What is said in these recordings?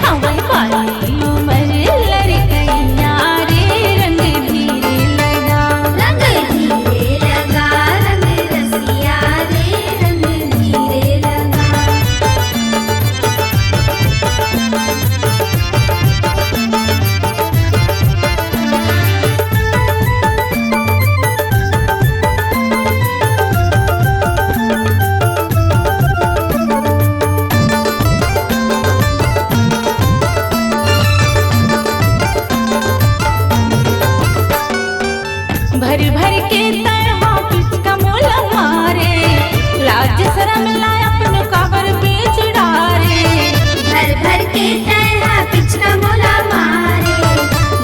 हवन वाली उमर लड़कैया रे रंग धीरे लगा, रंग धीरे लगा, रंग रसिया रे रंग धीरे लगा। भर भर के तरह पिचका मोला मारे, लाज शरम लाया अपन काबर बेच डारे। भर भर के तरह पिचका मोला मारे,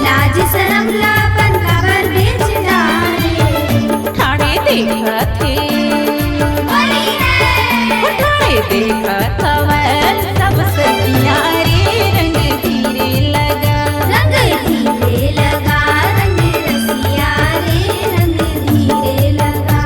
लाज शरम लापन कबर बेच डारे। ठाणे देखत थे, ठाणे देखत हवन सब सखिया रे रंग धीरे लगा, रंग धीरे लगा, रंग रसिया रे रंग धीरे लगा।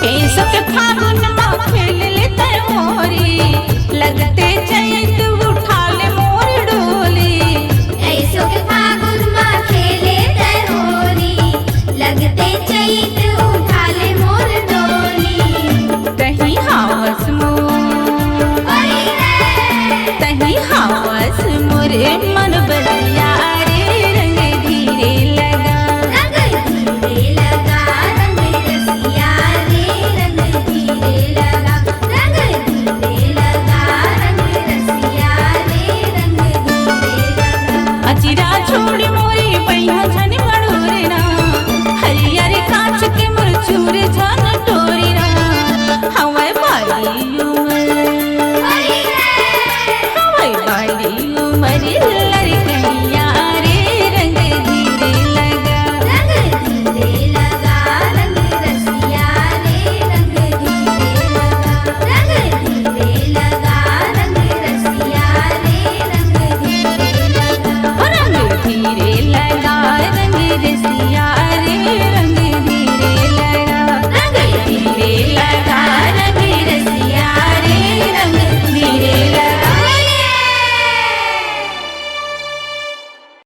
ऐसो के फागुन में खेल लेते मोरी, लगते चैत उठा ले मोर डोली। ऐसो के फागुन माँ खेले ते होली, लगते चैत उठा ले मोर डोली। तही हावस मोर, तही हावस मोरे मन बलिया रे रंग धीरे लगा, रंग धीरे लगा, रंग रसिया रे रंग धीरे लगा, रंग धीरे लगा, रंग रसिया रे रंग धीरे लगा। अचिरा छोड़ी